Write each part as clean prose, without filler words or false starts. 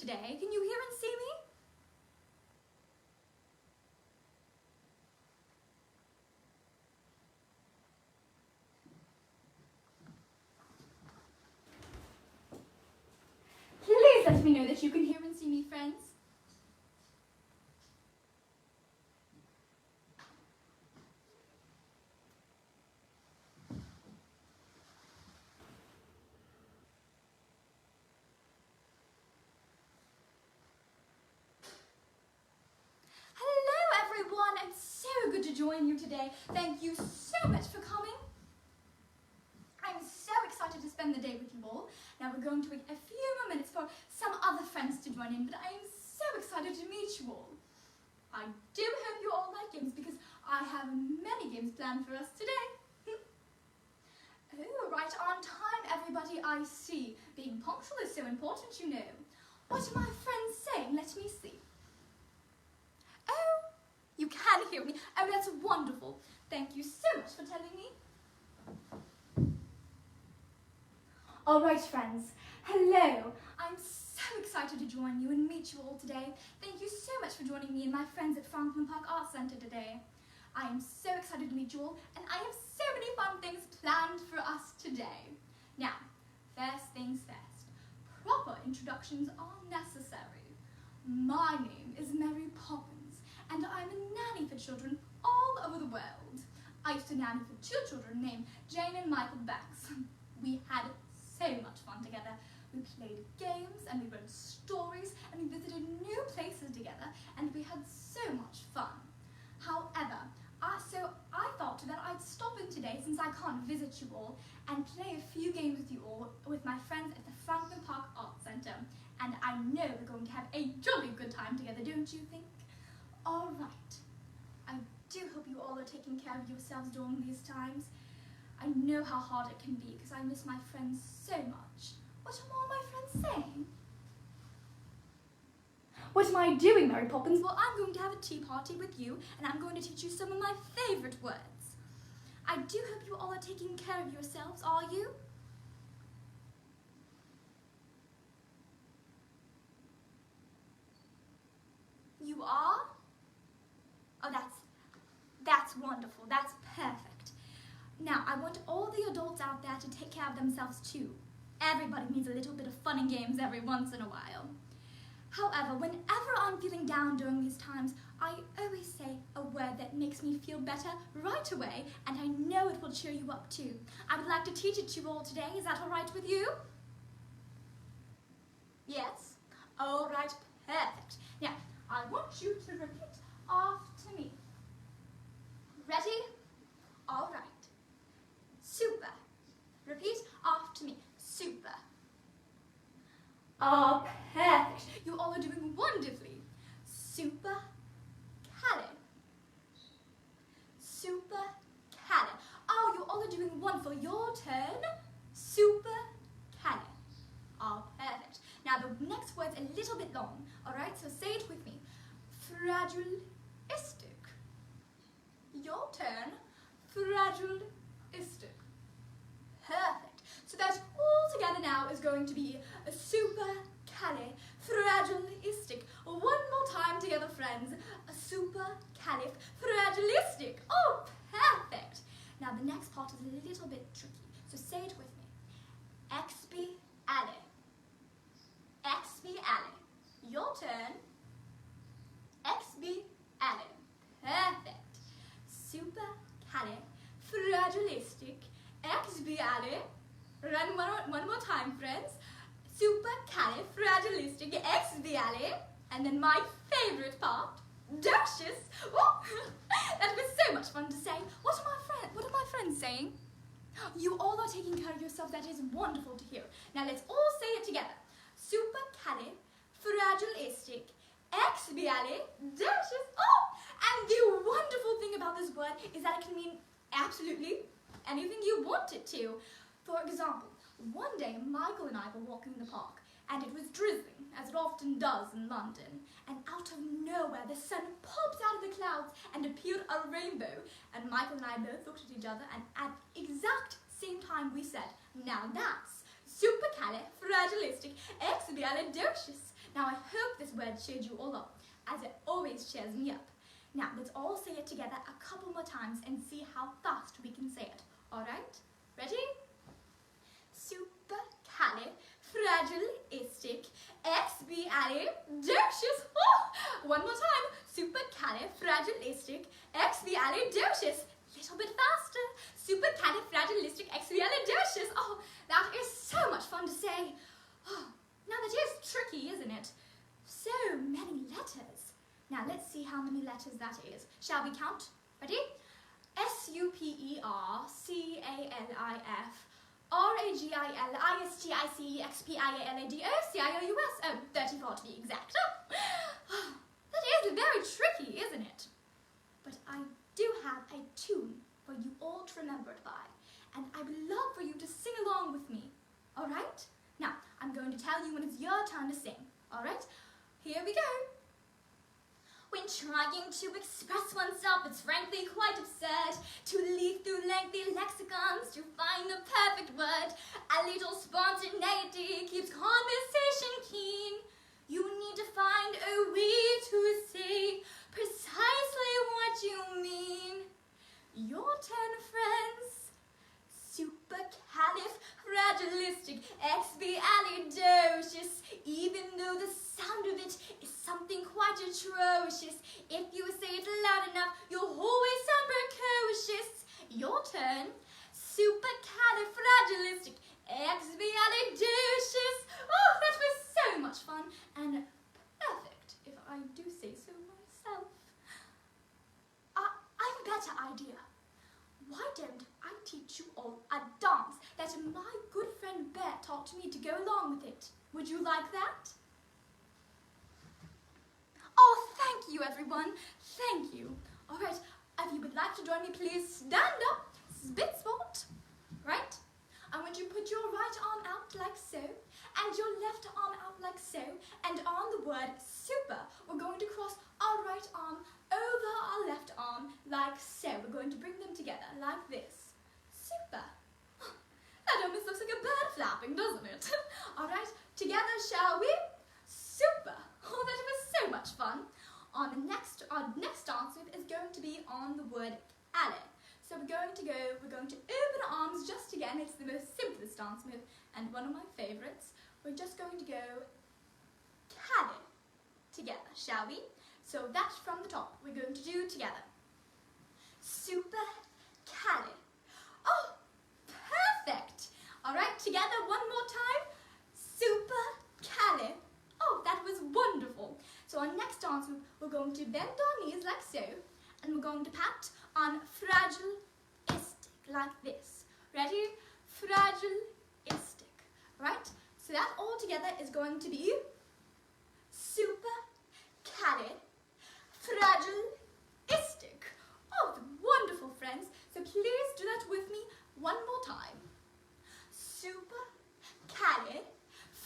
today. Can you hear and see me? Please let me know that you can hear and see me, friends. Hello everyone, it's so good to join you today. Thank you so much for coming. I'm so excited to spend the day with you all. Now we're going to wait a few more minutes for some other friends to join in, but I am so excited to meet you all. I do hope you all like games because I have many games planned for us today. Oh, right on time everybody, I see. Being punctual is so important, you know. What are my friends saying? Let me see. Oh, you can hear me. Oh, that's wonderful. Thank you so much for telling me. All right, friends. Hello. I'm so excited to join you and meet you all today. Thank you so much for joining me and my friends at Franklin Park Arts Centre today. I am so excited to meet you all, and I have so many fun things planned for us today. Now, first things first. Proper introductions are necessary. My name is Mary Poppins, and I'm a nanny for children all over the world. I used to nanny for 2 children named Jane and Michael Banks. We had so much fun together. We played games and we read stories and we visited new places together and we had so much fun. However, so I thought that I'd stop in today since I can't visit you all and play a few games with you all with my friends at the Franklin Park Arts Centre. And I know we're going to have a jolly good time together, don't you think? All right. I do hope you all are taking care of yourselves during these times. I know how hard it can be because I miss my friends so much. What are all my friends saying? What am I doing, Mary Poppins? Well, I'm going to have a tea party with you and I'm going to teach you some of my favourite words. I do hope you all are taking care of yourselves, are you? You are? Oh, that's wonderful. That's perfect. Now, I want all the adults out there to take care of themselves too. Everybody needs a little bit of fun and games every once in a while. However, whenever I'm feeling down during these times, I always say a word that makes me feel better right away, and I know it will cheer you up too. I would like to teach it to you all today. Is that all right with you? Yes? All right, perfect. Now, I want you to repeat after me. Ready? All right. Super. Repeat after me. Super. Ah, perfect. You all are doing wonderfully. Super Calais. Super Calais. Oh, you all are doing wonderful. Your turn. Super Calais. Ah, perfect. Now the next word's a little bit long. All right, so say it with me. Fragilistic. Your turn. Fragilistic. Perfect. So that all together now is going to be a super Calais fragilistic. One more time together, friends. A super Calais fragilistic. Oh, perfect. Now the next part is a little bit tricky. So say it with me. Expiale. Expiale. Your turn. Expiale. Perfect. Super Calais fragilistic. Expiale. Run one more time, friends. Supercalifragilisticexpialidocious. And then my favourite part, docious. Oh, that was so much fun to say. What are my friends saying? You all are taking care of yourself. That is wonderful to hear. Now let's all say it together. Supercalifragilisticexpialidocious. Oh, and the wonderful thing about this word is that it can mean absolutely anything you want it to. For example, one day Michael and I were walking in the park and it was drizzling, as it often does in London, and out of nowhere the sun popped out of the clouds and appeared a rainbow, and Michael and I both looked at each other and at the exact same time we said, now that's supercalifragilisticexpialidocious. Now I hope this word cheered you all up, as it always cheers me up. Now let's all say it together a couple more times and see how fast we can say it. Alright? Ready? Supercalifragilisticexpialidocious. Oh, one more time. Supercalifragilisticexpialidocious. Little bit faster. Supercalifragilisticexpialidocious. Oh, that is so much fun to say. Oh, now that is tricky, isn't it? So many letters. Now let's see how many letters that is. Shall we count? Ready? SUPERAGILISTICEXPIALADOCIOUS. Oh, 34 to be exact. Oh, that is very tricky, isn't it? But I do have a tune for you all to remember it by, and I would love for you to sing along with me. Alright? Now, I'm going to tell you when it's your turn to sing. Alright? Here we go. When trying to express oneself, it's frankly quite absurd to leaf through lengthy lexicons to find the perfect word. A little spontaneity keeps conversation keen. You need to find a way to say precisely what you mean. Your turn, friends. Supercalifragilisticexpialidocious. Even though the sound of it is something quite atrocious, if you say it loud enough, you'll always sound precocious. Your turn. Supercalifragilisticexpialidocious. Oh, that was so much fun and perfect, if I do say so myself. I have a better idea. Why don't I teach you all a dance that my good friend Bear taught me to go along with it? Would you like that? Oh, thank you, everyone. Thank you. All right, if you would like to join me, please stand up, spit spot. Right? I want you to put your right arm out like so, and your left arm out like so, and on the word super, we're going to cross our right arm over our left arm like so. We're going to bring them together like this. Super. That almost looks like a bird flapping, doesn't it? All right, together shall we? Super. Oh, that was so much fun. Our next dance move is going to be on the word ale. So we're going to open our arms just again. It's the most simplest dance move and one of my favorites. We're just going to go cale together, shall we? So that's from the top. We're going to do together. Super cale. Oh, perfect. All right, together one more time. Super cale. Oh, that was wonderful. So our next dance move, we're going to bend our knees like so, and we're going to pat on fragilistic like this. Ready? Fragilistic. Right? So that all together is going to be super cale fragilistic. Oh, wonderful, friends. So please do that with me one more time. Super cale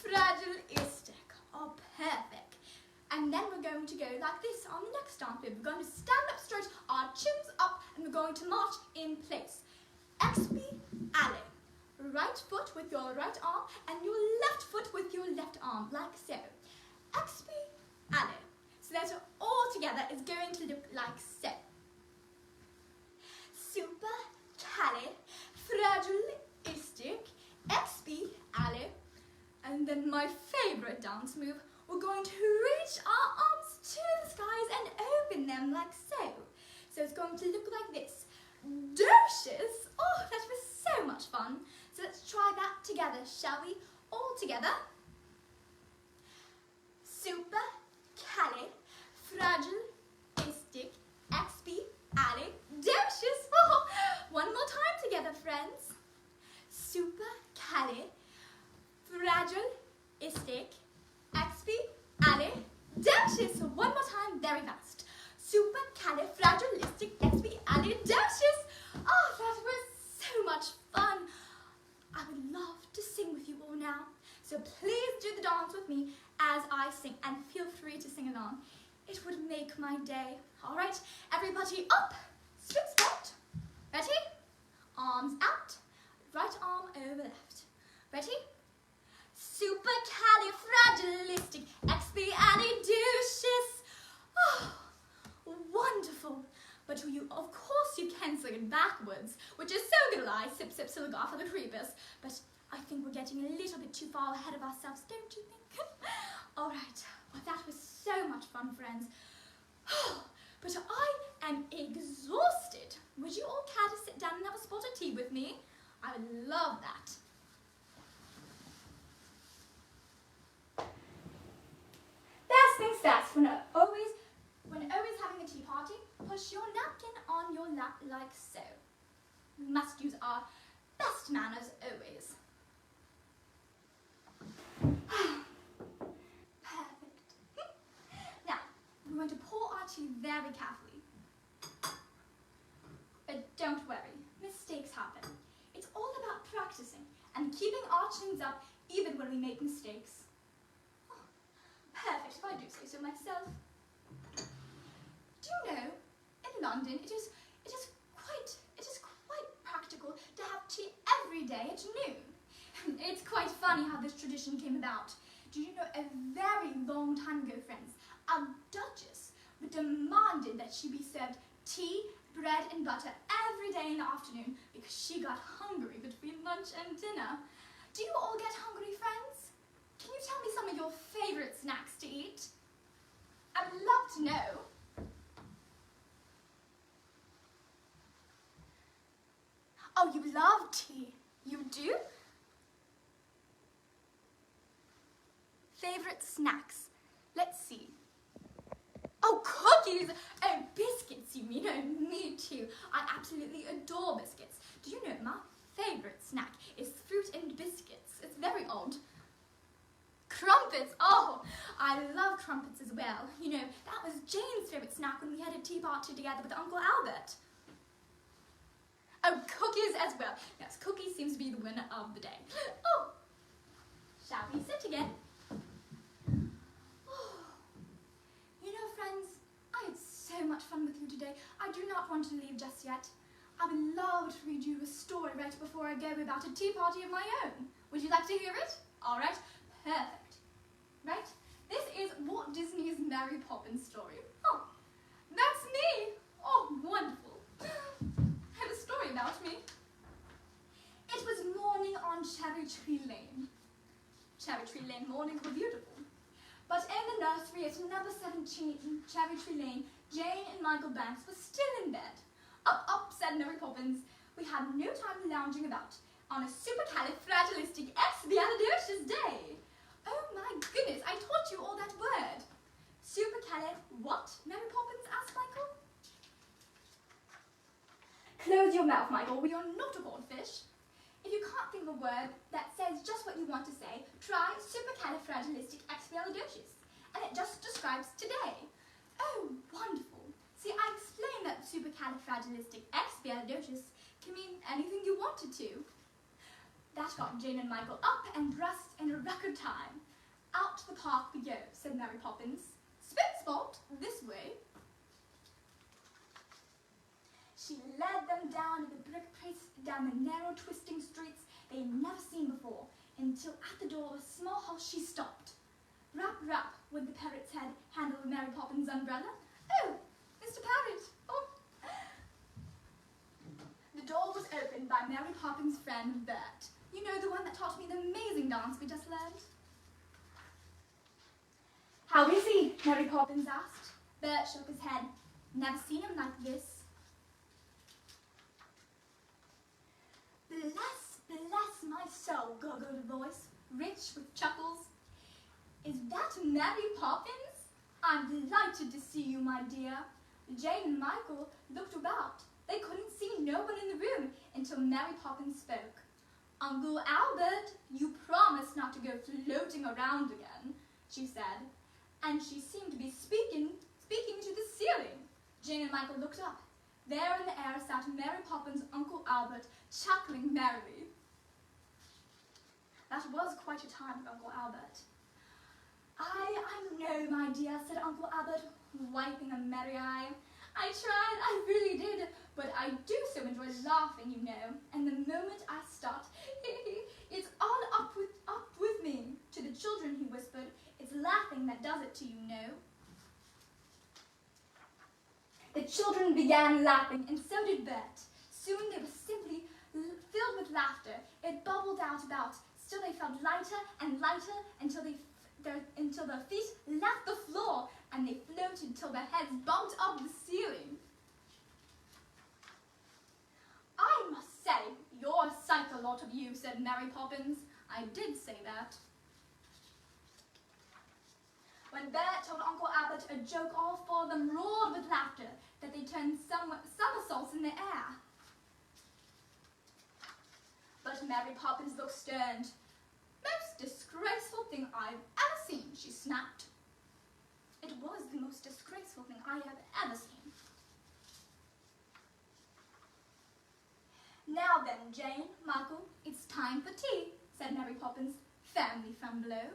fragilistic. Oh, perfect. And then we're going to go like this on the next dance move. We're going to stand up straight, our chins up, and we're going to march in place. Expiale. Right foot with your right arm and your left foot with your left arm, like so. Expiale. So that all together is going to look like so. Super cale fragilistic expiale. And then my favorite dance move, we're going to reach our arms to the skies and open them like so. So it's going to look like this. Docious! Oh, that was so much fun. So let's try that together, shall we? All together. Super cale fragilistic expiale docious. Oh, one more time together, friends. Super cale fragilistic expiale docious. One more time, very fast. Supercalifragilisticexpialidocious. Oh, that was so much fun. I would love to sing with you all now. So please do the dance with me as I sing, and feel free to sing along. It would make my day. All right, everybody up, split spot. Ready? Arms out, right arm over left. Ready? Supercalifragilisticexpialidocious. Oh, wonderful. But of course you can say it backwards, which is so good lie, sip sip siligar for the creepers. But I think we're getting a little bit too far ahead of ourselves, don't you think? Alright, well that was so much fun, friends. But I am exhausted. Would you all care to sit down and have a spot of tea with me? I would love that. First things first, when always having a tea party, push your napkin on your lap like so. We must use our best manners always. Perfect. Now, we're going to pour our tea very carefully. But don't worry, mistakes happen. It's all about practicing and keeping our chins up even when we make mistakes. Oh, perfect, if I do say so myself. Do you know, in London, it is quite practical to have tea every day at noon. It's quite funny how this tradition came about. Do you know, a very long time ago, friends, our Duchess demanded that she be served tea, bread and butter every day in the afternoon because she got hungry between lunch and dinner. Do you all get hungry, friends? Can you tell me some of your favourite snacks to eat? I would love to know. Oh, you love tea. You do? Favorite snacks? Let's see. Oh, cookies! Oh, biscuits, you mean? Oh, me too. I absolutely adore biscuits. Do you know my favorite snack is fruit and biscuits? It's very odd. Crumpets! Oh, I love crumpets as well. You know, that was Jane's favorite snack when we had a tea party together with Uncle Albert. Oh, cookies as well. Yes, cookies seems to be the winner of the day. Oh, shall we sit again? Oh, you know, friends, I had so much fun with you today. I do not want to leave just yet. I would love to read you a story right before I go about a tea party of my own. Would you like to hear it? All right, perfect. Right, this is Walt Disney's Mary Poppins story. Oh, that's me. Oh, wonderful. I have a story about me. It was morning on Cherry Tree Lane. Cherry Tree Lane mornings were beautiful. But in the nursery at number 17 Cherry Tree Lane, Jane and Michael Banks were still in bed. Up, up, said Mary Poppins. We had no time lounging about on a supercalifragilisticexpialidocious day. Oh my goodness, I taught you all that word. Supercalif what? Mary Poppins asked Michael. Close your mouth, Michael. We are not a goldfish. If you can't think of a word that says just what you want to say, try supercalifragilisticexpialidocious, and it just describes today. Oh, wonderful. See, I explained that supercalifragilisticexpialidocious can mean anything you wanted to. That got Jane and Michael up and dressed in a record time. Out to the park we go, said Mary Poppins. Spit spot, this way. She led them down the brick pace, down the narrow twisting streets they had never seen before, until at the door of a small house she stopped. Rap, rap, went the parrot's head, handle of Mary Poppins' umbrella. Oh, Mr. Parrot, oh. The door was opened by Mary Poppins' friend Bert. You know, the one that taught me the amazing dance we just learned. How is he? Mary Poppins asked. Bert shook his head. Never seen him like this. Bless my soul, gurgled a voice, rich with chuckles. Is that Mary Poppins? I'm delighted to see you, my dear. Jane and Michael looked about. They couldn't see no one in the room until Mary Poppins spoke. Uncle Albert, you promised not to go floating around again, she said, and she seemed to be speaking to the ceiling. Jane and Michael looked up. There in the air sat Mary Poppins' Uncle Albert, chuckling merrily. That was quite a time with Uncle Albert. I know, my dear, said Uncle Albert, wiping a merry eye. I tried, I really did, but I do so enjoy laughing, you know, and the moment I start, it's all up with me to children, he whispered. It's laughing that does it to you, know. The children began laughing, and so did Bert. Soon they were simply filled with laughter. It bubbled out about. Still they felt lighter and lighter until their feet left the floor, and they floated till their heads bumped up the ceiling. I must say, you're a sight, a lot of you, said Mary Poppins. I did say that. When Bert told Uncle Abbott a joke, all four of them roared with laughter that they turned somersaults in the air. But Mary Poppins looked stern. Most disgraceful thing I've ever seen, she snapped. It was the most disgraceful thing I have ever seen. Now then, Jane, Michael, it's time for tea, said Mary Poppins. Family from below.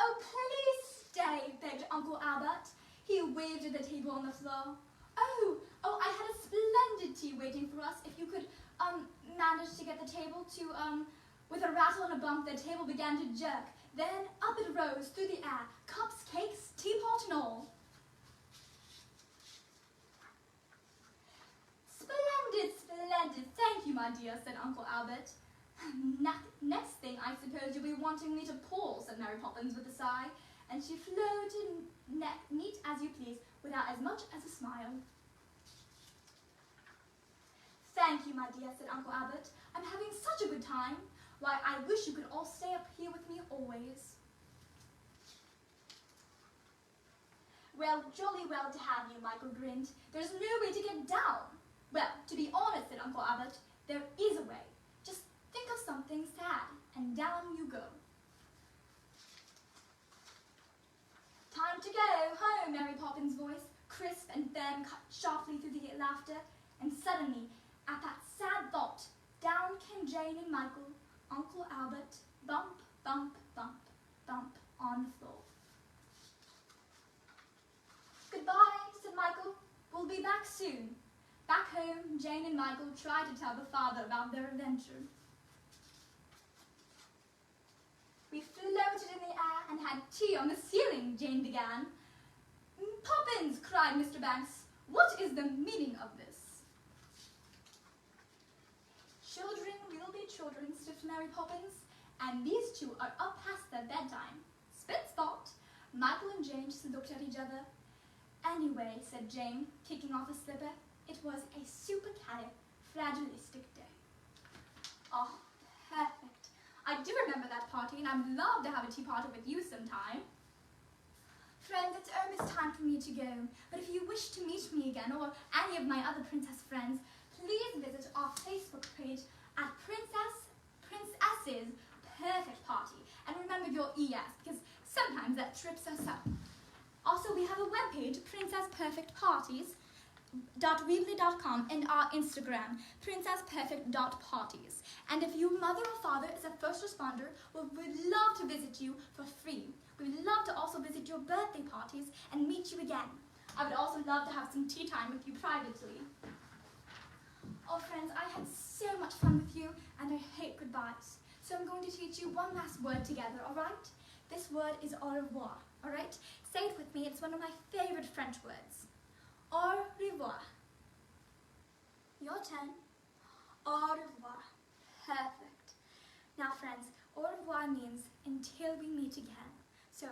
Oh, please stay, begged Uncle Albert. He waved at the table on the floor. Oh, I had a splendid tea waiting for us. If you could, manage to get the table to, with a rattle and a bump, the table began to jerk. Then up it rose through the air, cups, cakes, teapot and all. Splendid, thank you, my dear, said Uncle Albert. Next thing, I suppose you'll be wanting me to pour, said Mary Poppins with a sigh, and she floated neat as you please, without as much as a smile. Thank you, my dear, said Uncle Albert. I'm having such a good time. Why, I wish you could all stay up here with me always. Well, jolly well to have you, Michael grinned. There's no way to get down. Well, to be honest, said Uncle Albert, there is a way. Just think of something sad, and down you go. Time to go home, Mary Poppins' voice, crisp and firm, cut sharply through the laughter, and suddenly, at that sad thought, down came Jane and Michael, Uncle Albert, bump, bump, bump, bump on the floor. Goodbye, said Michael. We'll be back soon. Back home, Jane and Michael tried to tell the father about their adventure. We floated in the air and had tea on the ceiling, Jane began. Poppins, cried Mr. Banks. What is the meaning of this? Children will be children, sniffed Mary Poppins, and these two are up past their bedtime. Spit spot. Michael and Jane just looked at each other. Anyway, said Jane, kicking off a slipper, it was a supercalifragilistic day. Oh, perfect. I do remember that party, and I'd love to have a tea party with you sometime. Friends, it's almost time for me to go, but if you wish to meet me again, or any of my other princess friends, please visit our Facebook page at Princess's Perfect Party. And remember your ES, because sometimes that trips us up. Also, we have a webpage, princessperfectparties.weebly.com, and our Instagram, princessperfect.parties. And if your mother or father is a first responder, we'd love to visit you for free. We'd love to also visit your birthday parties and meet you again. I would also love to have some tea time with you privately. Oh, friends, I had so much fun with you, and I hate goodbyes. So I'm going to teach you one last word together, all right? This word is au revoir, all right? Say it with me. It's one of my favorite French words. Au revoir. Your turn. Au revoir. Perfect. Now, friends, au revoir means until we meet again. So,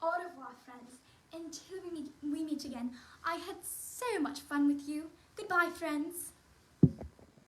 au revoir, friends. Until we meet again. I had so much fun with you. Goodbye, friends.